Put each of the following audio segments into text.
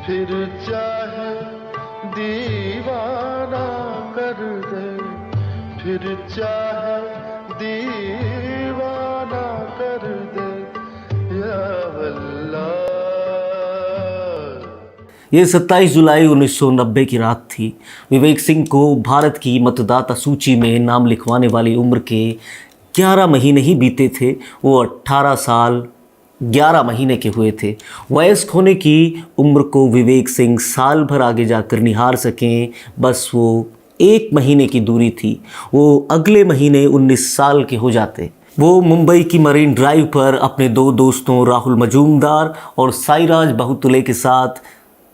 फिर चाहे दीवाना कर दे, फिर चाहे दीवाना कर दे या अल्लाह। ये 27 जुलाई 1990 की रात थी। विवेक सिंह को भारत की मतदाता सूची में नाम लिखवाने वाली उम्र के 11 महीने ही बीते थे। वो 18 साल 11 महीने के हुए थे। वयस्क होने की उम्र को विवेक सिंह साल भर आगे जाकर निहार सकें, बस वो 1 महीने की दूरी थी। वो अगले महीने 19 साल के हो जाते। वो मुंबई की मरीन ड्राइव पर अपने 2 दोस्तों राहुल मजूमदार और साईराज बहुतुले के साथ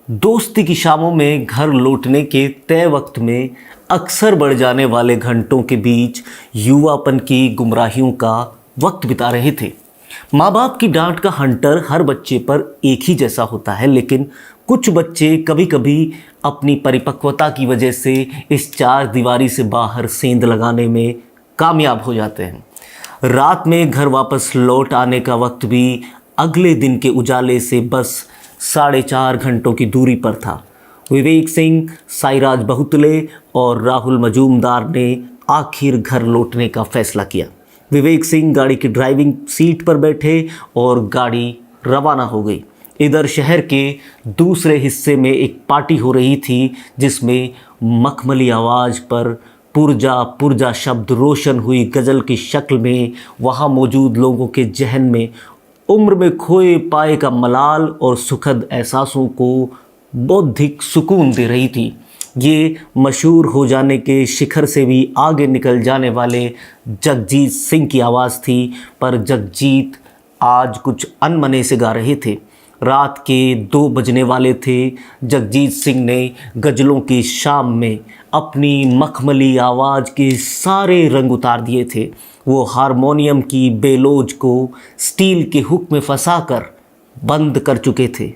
दोस्ती की शामों में घर लौटने के तय वक्त में अक्सर बढ़ जाने वाले घंटों के बीच युवापन की गुमराहियों का वक्त बिता रहे थे। माँ बाप की डांट का हंटर हर बच्चे पर एक ही जैसा होता है, लेकिन कुछ बच्चे कभी कभी अपनी परिपक्वता की वजह से इस 4 दीवारी से बाहर सेंध लगाने में कामयाब हो जाते हैं। रात में घर वापस लौट आने का वक्त भी अगले दिन के उजाले से बस 4.5 घंटों की दूरी पर था। विवेक सिंह, साईराज बहुतुले और राहुल मजूमदार ने आखिर घर लौटने का फैसला किया। विवेक सिंह गाड़ी की ड्राइविंग सीट पर बैठे और गाड़ी रवाना हो गई। इधर शहर के दूसरे हिस्से में एक पार्टी हो रही थी, जिसमें मखमली आवाज़ पर पुरजा पुरजा शब्द रोशन हुई गज़ल की शक्ल में वहाँ मौजूद लोगों के जहन में उम्र में खोए पाए का मलाल और सुखद एहसासों को बौद्धिक सुकून दे रही थी। ये मशहूर हो जाने के शिखर से भी आगे निकल जाने वाले जगजीत सिंह की आवाज़ थी, पर जगजीत आज कुछ अनमने से गा रहे थे। रात के 2 बजने वाले थे। जगजीत सिंह ने गज़लों की शाम में अपनी मखमली आवाज़ के सारे रंग उतार दिए थे। वो हारमोनियम की बेलोज को स्टील के हुक में फंसाकर बंद कर चुके थे।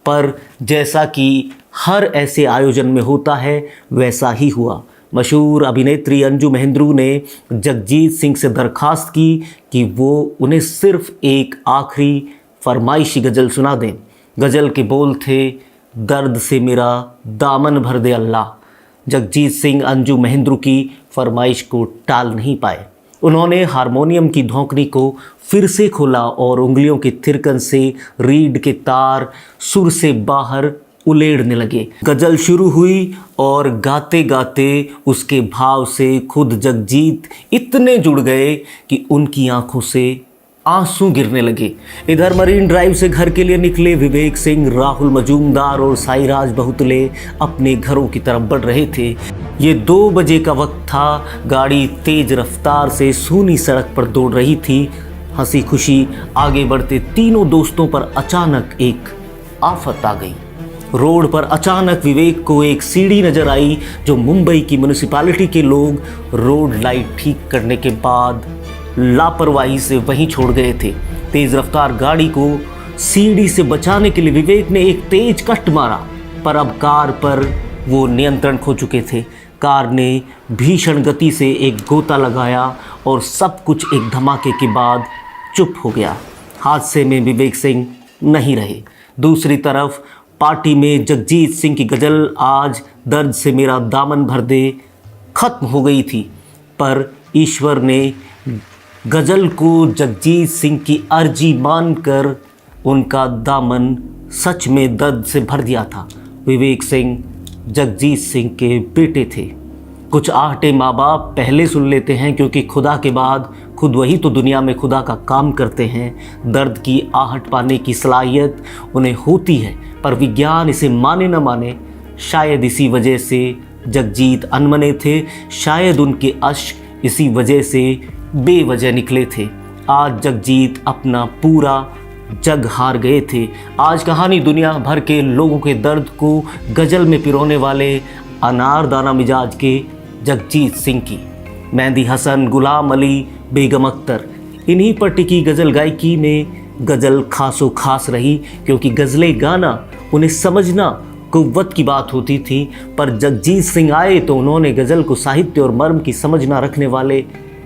पर जैसा कि हर ऐसे आयोजन में होता है, वैसा ही हुआ। मशहूर अभिनेत्री अंजू महेंद्रू ने जगजीत सिंह से दरखास्त की कि वो उन्हें सिर्फ एक आखिरी फरमाइशी गज़ल सुना दें। गज़ल के बोल थे, दर्द से मेरा दामन भर दे अल्लाह। जगजीत सिंह अंजू महेंद्रू की फरमाइश को टाल नहीं पाए। उन्होंने हारमोनियम की धौंकनी को फिर से खोला और उंगलियों के थिरकन से रीड के तार सुर से बाहर उलेड़ने लगे। गज़ल शुरू हुई और गाते गाते उसके भाव से खुद जगजीत इतने जुड़ गए कि उनकी आंखों से आंसू गिरने लगे। इधर मरीन ड्राइव से घर के लिए निकले विवेक सिंह, राहुल मजूमदार और साईराज बहुतुले अपने घरों की तरफ बढ़ रहे थे। ये 2 बजे का वक्त था। गाड़ी तेज रफ्तार से सूनी सड़क पर दौड़ रही थी। हंसी खुशी आगे बढ़ते तीनों दोस्तों पर अचानक एक आफत आ गई। रोड पर अचानक विवेक को एक सीढ़ी नजर आई, जो मुंबई की म्यूनिसिपैलिटी के लोग रोड लाइट ठीक करने के बाद लापरवाही से वहीं छोड़ गए थे। तेज रफ्तार गाड़ी को सीढ़ी से बचाने के लिए विवेक ने एक तेज कट मारा, पर अब कार पर वो नियंत्रण खो चुके थे। कार ने भीषण गति से एक गोता लगाया और सब कुछ एक धमाके के बाद चुप हो गया। हादसे में विवेक सिंह नहीं रहे। दूसरी तरफ पार्टी में जगजीत सिंह की गज़ल आज दर्द से मेरा दामन भर दे खत्म हो गई थी, पर ईश्वर ने गज़ल को जगजीत सिंह की अर्जी मानकर उनका दामन सच में दर्द से भर दिया था। विवेक सिंह जगजीत सिंह के बेटे थे। कुछ आहटे माँ बाप पहले सुन लेते हैं, क्योंकि खुदा के बाद खुद वही तो दुनिया में खुदा का काम करते हैं। दर्द की आहट पाने की सलाहियत उन्हें होती है, पर विज्ञान इसे माने न माने, शायद इसी वजह से जगजीत अनमने थे। शायद उनके अश्क इसी वजह से बेवजह निकले थे। आज जगजीत अपना पूरा जग हार गए थे। आज कहानी दुनिया भर के लोगों के दर्द को गज़ल में पिरोने वाले अनारदाना मिजाज के जगजीत सिंह की। मेहंदी हसन, गुलाम अली, बेगम अख्तर, इन्हीं पर टिकी गज़ल गायकी में गज़ल खासो खास रही, क्योंकि गज़लें गाना उन्हें समझना कुव्वत की बात होती थी। पर जगजीत सिंह आए तो उन्होंने गज़ल को साहित्य और मर्म की समझ ना रखने वाले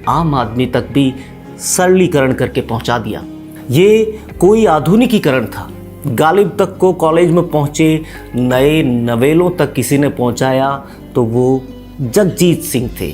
आम आदमी तक भी सरलीकरण करके पहुंचा दिया। ये कोई आधुनिकीकरण था, गालिब तक को कॉलेज में पहुँचे नए नवेलों तक किसी ने पहुँचाया तो वो जगजीत सिंह थे।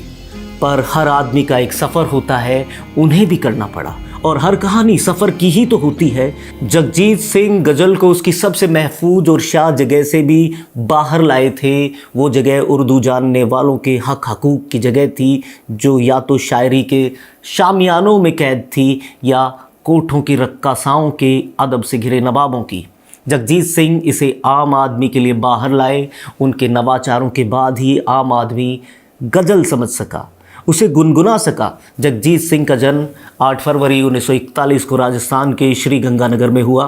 पर हर आदमी का एक सफ़र होता है, उन्हें भी करना पड़ा और हर कहानी सफ़र की ही तो होती है। जगजीत सिंह गज़ल को उसकी सबसे महफूज और शाह जगह से भी बाहर लाए थे। वो जगह उर्दू जानने वालों के हक हकूक़ की जगह थी, जो या तो शायरी के शामियानों में कैद थी या कोठों की रक्कासाओं के अदब से घिरे नवाबों की। जगजीत सिंह इसे आम आदमी के लिए बाहर लाए। उनके नवाचारों के बाद ही आम आदमी गज़ल समझ सका, उसे गुनगुना सका। जगजीत सिंह का जन्म 8 फरवरी 1941 को राजस्थान के श्री गंगानगर में हुआ।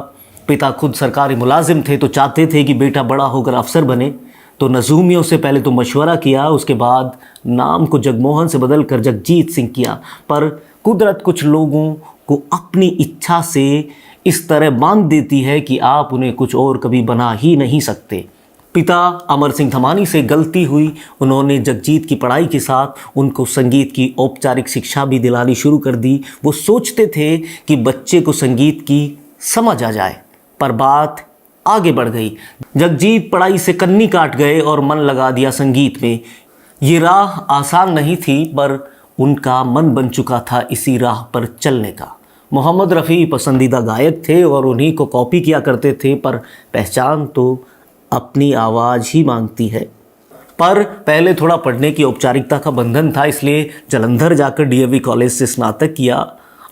पिता खुद सरकारी मुलाजिम थे, तो चाहते थे कि बेटा बड़ा होकर अफसर बने। तो नजूमियों से पहले तो मशवरा किया, उसके बाद नाम को जगमोहन से बदल कर जगजीत सिंह किया। पर कुदरत कुछ लोगों को अपनी इच्छा से इस तरह बांध देती है कि आप उन्हें कुछ और कभी बना ही नहीं सकते। पिता अमर सिंह धमानी से गलती हुई। उन्होंने जगजीत की पढ़ाई के साथ उनको संगीत की औपचारिक शिक्षा भी दिलानी शुरू कर दी। वो सोचते थे कि बच्चे को संगीत की समझ आ जाए, पर बात आगे बढ़ गई। जगजीत पढ़ाई से कन्नी काट गए और मन लगा दिया संगीत में। ये राह आसान नहीं थी, पर उनका मन बन चुका था इसी राह पर चलने का। मोहम्मद रफ़ी पसंदीदा गायक थे और उन्हीं को कॉपी किया करते थे, पर पहचान तो अपनी आवाज़ ही मांगती है। पर पहले थोड़ा पढ़ने की औपचारिकता का बंधन था, इसलिए जालंधर जाकर डीएवी कॉलेज से स्नातक किया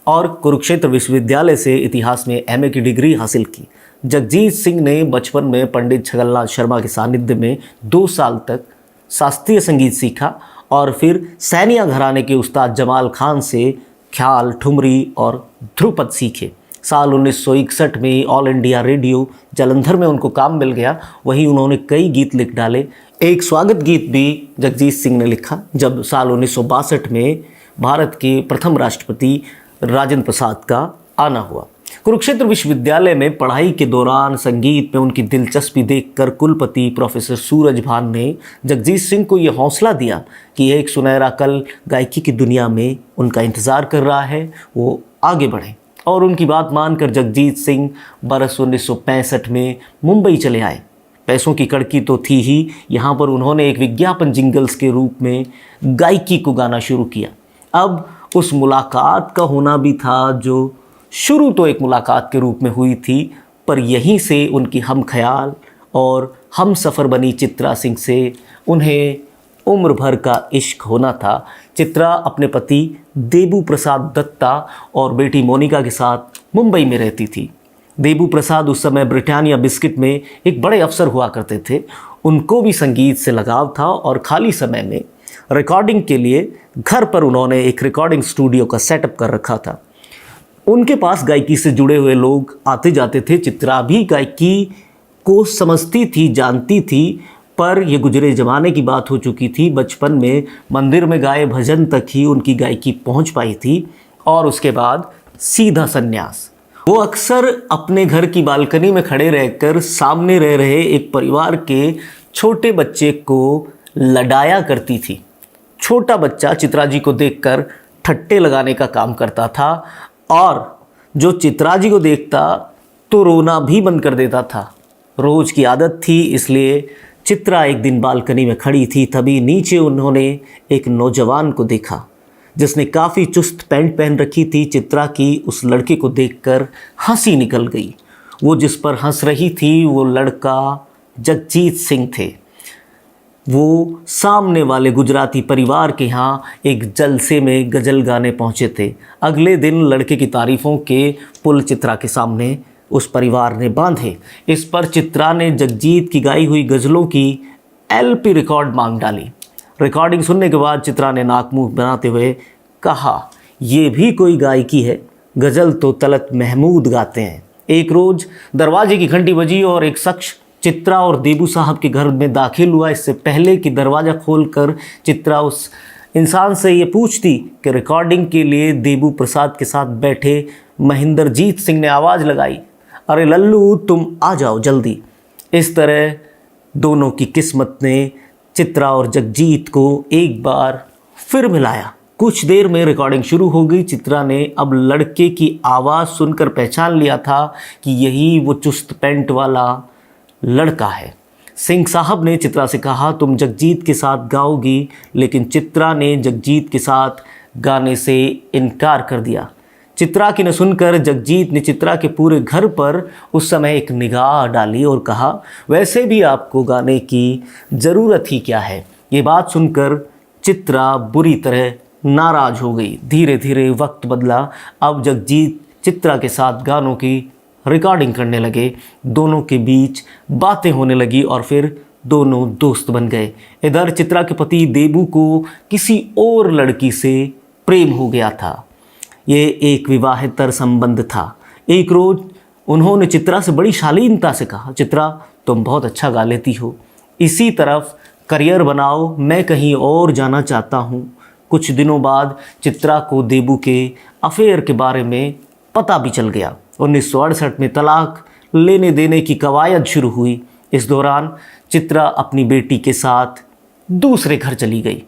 और कुरुक्षेत्र विश्वविद्यालय से इतिहास में एमए की डिग्री हासिल की। जगजीत सिंह ने बचपन में पंडित छगनलाल शर्मा के सानिध्य में 2 साल तक शास्त्रीय संगीत सीखा और फिर सैनिया घराने के उस्ताद जमाल खान से ख्याल, ठुमरी और ध्रुपद सीखे। साल 1961 में ऑल इंडिया रेडियो जालंधर में उनको काम मिल गया। वहीं उन्होंने कई गीत लिख डाले। एक स्वागत गीत भी जगजीत सिंह ने लिखा जब साल 1962 में भारत के प्रथम राष्ट्रपति राजेंद्र प्रसाद का आना हुआ। कुरुक्षेत्र विश्वविद्यालय में पढ़ाई के दौरान संगीत में उनकी दिलचस्पी देखकर कुलपति प्रोफेसर सूरज भान ने जगजीत सिंह को ये हौसला दिया कि एक सुनहरा कल गायकी की दुनिया में उनका इंतज़ार कर रहा है, वो आगे बढ़ें। और उनकी बात मानकर जगजीत सिंह बरस 1965 में मुंबई चले आए। पैसों की कड़की तो थी ही, यहाँ पर उन्होंने एक विज्ञापन जिंगल्स के रूप में गायकी को गाना शुरू किया। अब उस मुलाकात का होना भी था, जो शुरू तो एक मुलाकात के रूप में हुई थी, पर यहीं से उनकी हम ख्याल और हम सफ़र बनी चित्रा सिंह से उन्हें उम्र भर का इश्क होना था। चित्रा अपने पति देबू प्रसाद दत्ता और बेटी मोनिका के साथ मुंबई में रहती थी। देबू प्रसाद उस समय ब्रिटानिया बिस्किट में एक बड़े अफसर हुआ करते थे। उनको भी संगीत से लगाव था और खाली समय में रिकॉर्डिंग के लिए घर पर उन्होंने एक रिकॉर्डिंग स्टूडियो का सेटअप कर रखा था। उनके पास गायकी से जुड़े हुए लोग आते जाते थे। चित्रा भी गायकी को समझती थी, जानती थी, पर यह गुजरे ज़माने की बात हो चुकी थी। बचपन में मंदिर में गाए भजन तक ही उनकी गायकी पहुंच पाई थी और उसके बाद सीधा संन्यास। वो अक्सर अपने घर की बालकनी में खड़े रहकर सामने रह रहे एक परिवार के छोटे बच्चे को लडाया करती थी। छोटा बच्चा चित्रा जी को देखकर ठट्टे लगाने का काम करता था और जो चित्रा जी को देखता तो रोना भी बंद कर देता था। रोज़ की आदत थी, इसलिए चित्रा एक दिन बालकनी में खड़ी थी। तभी नीचे उन्होंने एक नौजवान को देखा जिसने काफ़ी चुस्त पैंट पहन रखी थी। चित्रा की उस लड़के को देखकर हंसी निकल गई। वो जिस पर हंस रही थी वो लड़का जगजीत सिंह थे। वो सामने वाले गुजराती परिवार के यहाँ एक जलसे में गज़ल गाने पहुँचे थे। अगले दिन लड़के की तारीफ़ों के पुल चित्रा के सामने उस परिवार ने बांधे। इस पर चित्रा ने जगजीत की गाई हुई गज़लों की एलपी रिकॉर्ड मांग डाली। रिकॉर्डिंग सुनने के बाद चित्रा ने नाक मुंह बनाते हुए कहा, ये भी कोई गायकी है, गज़ल तो तलत महमूद गाते हैं। एक रोज़ दरवाजे की घंटी बजी और एक शख्स चित्रा और देबू साहब के घर में दाखिल हुआ। इससे पहले कि दरवाज़ा खोलकर चित्रा उस इंसान से ये पूछती कि रिकॉर्डिंग के लिए देबू प्रसाद के साथ बैठे महेंद्रजीत सिंह ने आवाज़ लगाई, अरे लल्लू तुम आ जाओ जल्दी। इस तरह दोनों की किस्मत ने चित्रा और जगजीत को एक बार फिर मिलाया। कुछ देर में रिकॉर्डिंग शुरू हो गई। चित्रा ने अब लड़के की आवाज़ सुनकर पहचान लिया था कि यही वो चुस्त पैंट वाला लड़का है। सिंह साहब ने चित्रा से कहा, तुम जगजीत के साथ गाओगी, लेकिन चित्रा ने जगजीत के साथ गाने से इनकार कर दिया। चित्रा की न सुनकर जगजीत ने चित्रा के पूरे घर पर उस समय एक निगाह डाली और कहा, वैसे भी आपको गाने की ज़रूरत ही क्या है। ये बात सुनकर चित्रा बुरी तरह नाराज़ हो गई। धीरे धीरे वक्त बदला। अब जगजीत चित्रा के साथ गानों की रिकॉर्डिंग करने लगे। दोनों के बीच बातें होने लगी और फिर दोनों दोस्त बन गए। इधर चित्रा के पति देबू को किसी और लड़की से प्रेम हो गया था। ये एक विवाहेतर संबंध था। एक रोज़ उन्होंने चित्रा से बड़ी शालीनता से कहा, चित्रा तुम बहुत अच्छा गा लेती हो, इसी तरफ करियर बनाओ, मैं कहीं और जाना चाहता हूँ। कुछ दिनों बाद चित्रा को देबू के अफेयर के बारे में पता भी चल गया। 1968 में तलाक लेने देने की कवायद शुरू हुई। इस दौरान चित्रा अपनी बेटी के साथ दूसरे घर चली गई।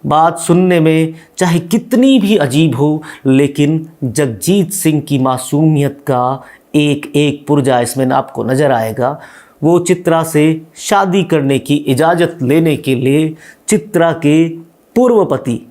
बात सुनने में चाहे कितनी भी अजीब हो, लेकिन जगजीत सिंह की मासूमियत का एक एक पुर्जा इसमें आपको नज़र आएगा। वो चित्रा से शादी करने की इजाज़त लेने के लिए चित्रा के पूर्व पति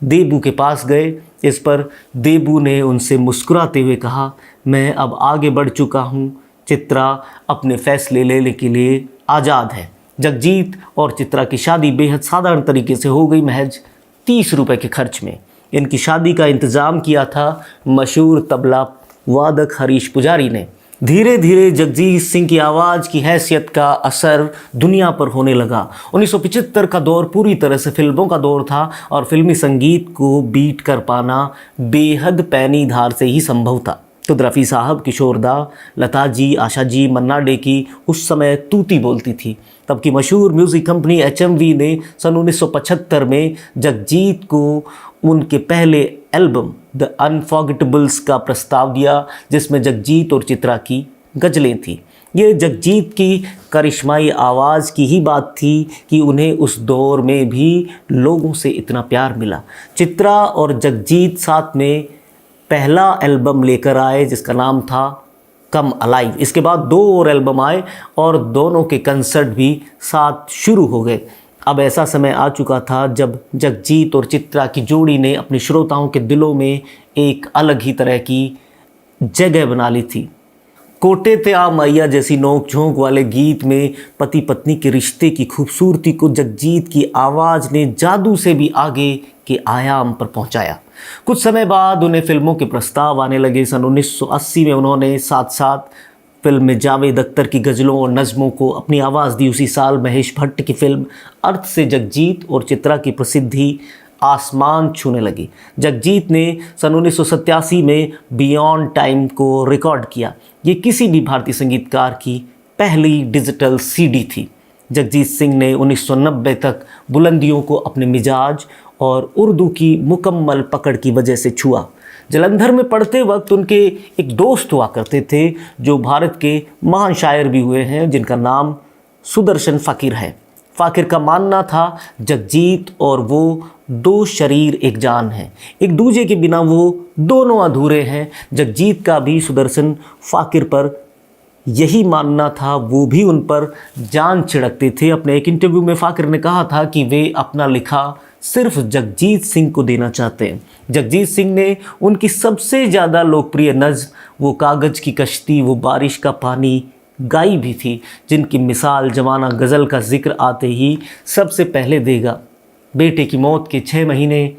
देबू के पास गए। इस पर देबू ने उनसे मुस्कुराते हुए कहा, मैं अब आगे बढ़ चुका हूँ, चित्रा अपने फैसले लेने के लिए आज़ाद है। जगजीत और चित्रा की शादी बेहद साधारण तरीके से हो गई, महज 30 रुपए के खर्च में। इनकी शादी का इंतज़ाम किया था मशहूर तबला वादक हरीश पुजारी ने। धीरे धीरे जगजीत सिंह की आवाज़ की हैसियत का असर दुनिया पर होने लगा। 1975 का दौर पूरी तरह से फिल्मों का दौर था और फिल्मी संगीत को बीट कर पाना बेहद पैनी धार से ही संभव था। तो रफ़ी साहब, किशोर दा, लता जी, आशा जी, मन्ना डे की उस समय तूती बोलती थी। तब की मशहूर म्यूज़िक कंपनी HMV ने सन 1975 में जगजीत को उनके पहले एल्बम द अनफॉरगेटेबल्स का प्रस्ताव दिया, जिसमें जगजीत और चित्रा की गज़लें थी। ये जगजीत की करिश्माई आवाज़ की ही बात थी कि उन्हें उस दौर में भी लोगों से इतना प्यार मिला। चित्रा और जगजीत साथ में पहला एल्बम लेकर आए जिसका नाम था कम अलाइव। इसके बाद 2 और एल्बम आए और दोनों के कंसर्ट भी साथ शुरू हो गए। अब ऐसा समय आ चुका था जब जगजीत और चित्रा की जोड़ी ने अपने श्रोताओं के दिलों में एक अलग ही तरह की जगह बना ली थी। कोटे ते आ मैया जैसी नोक झोंक वाले गीत में पति पत्नी के रिश्ते की खूबसूरती को जगजीत की आवाज़ ने जादू से भी आगे के आयाम पर पहुंचाया। कुछ समय बाद उन्हें फिल्मों के प्रस्ताव आने लगे। सन 1980 में उन्होंने साथ साथ फिल्म में जावेद अख्तर की गज़लों और नज़मों को अपनी आवाज़ दी। उसी साल महेश भट्ट की फिल्म अर्थ से जगजीत और चित्रा की प्रसिद्धि आसमान छूने लगी। जगजीत ने सन 1987 में बियॉन्ड टाइम को रिकॉर्ड किया। ये किसी भी भारतीय संगीतकार की पहली डिजिटल CD थी। जगजीत सिंह ने 1990 तक बुलंदियों को अपने मिजाज और उर्दू की मुकम्मल पकड़ की वजह से छुआ। जलंधर में पढ़ते वक्त उनके एक दोस्त हुआ करते थे जो भारत के महान शायर भी हुए हैं, जिनका नाम सुदर्शन फ़कीर है। फ़ाकिर का मानना था जगजीत और वो 2 शरीर एक जान हैं, एक दूजे के बिना वो दोनों अधूरे हैं। जगजीत का भी सुदर्शन फ़ाकिर पर यही मानना था, वो भी उन पर जान छिड़कते थे। अपने एक इंटरव्यू में फ़ाकिर ने कहा था कि वे अपना लिखा सिर्फ जगजीत सिंह को देना चाहते हैं। जगजीत सिंह ने उनकी सबसे ज़्यादा लोकप्रिय नज़्म वो कागज़ की कश्ती वो बारिश का पानी गाई भी थी, जिनकी मिसाल ज़माना गज़ल का जिक्र आते ही सबसे पहले देगा। बेटे की मौत के 6 महीने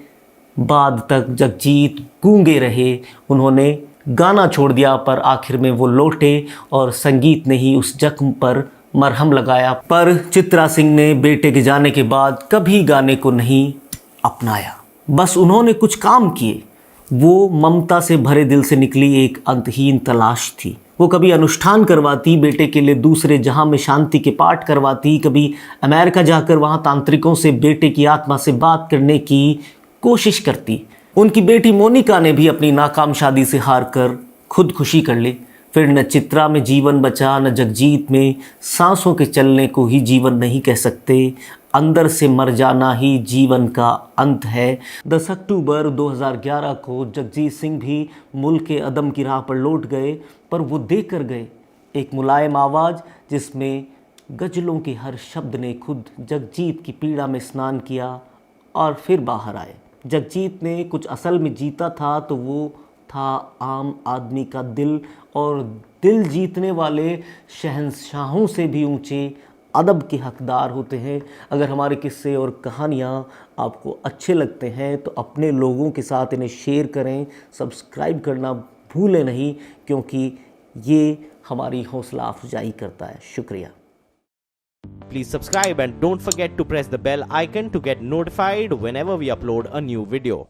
बाद तक जगजीत गूंगे रहे। उन्होंने गाना छोड़ दिया, पर आखिर में वो लौटे और संगीत ने ही उस जख्म पर मरहम लगाया। पर चित्रा सिंह ने बेटे के जाने के बाद कभी गाने को नहीं अपनाया, बस उन्होंने कुछ काम किए। वो ममता से भरे दिल से निकली एक अंतहीन तलाश थी। वो कभी अनुष्ठान करवाती, बेटे के लिए दूसरे जहां में शांति के पाठ करवाती, कभी अमेरिका जाकर वहां तांत्रिकों से बेटे की आत्मा से बात करने की कोशिश करती। उनकी बेटी मोनिका ने भी अपनी नाकाम शादी से हार कर खुदकुशी कर ली। फिर न चित्रा में जीवन बचा, न जगजीत में। सांसों के चलने को ही जीवन नहीं कह सकते। अंदर से मर जाना ही जीवन का अंत है। 10 अक्टूबर 2011 को जगजीत सिंह भी मुल्क के अदम की राह पर लौट गए, पर वो देकर गए एक मुलायम आवाज़ जिसमें गज़लों के हर शब्द ने खुद जगजीत की पीड़ा में स्नान किया और फिर बाहर आए। जगजीत ने कुछ असल में जीता था तो वो था आम आदमी का दिल, और दिल जीतने वाले शहंशाहों से भी ऊंचे अदब के हकदार होते हैं। अगर हमारे किस्से और कहानियाँ आपको अच्छे लगते हैं तो अपने लोगों के साथ इन्हें शेयर करें, सब्सक्राइब करना भूलें नहीं, क्योंकि ये हमारी हौसला अफजाई करता है। शुक्रिया। Please subscribe and don't forget to press the bell icon to get notified whenever we upload a new video.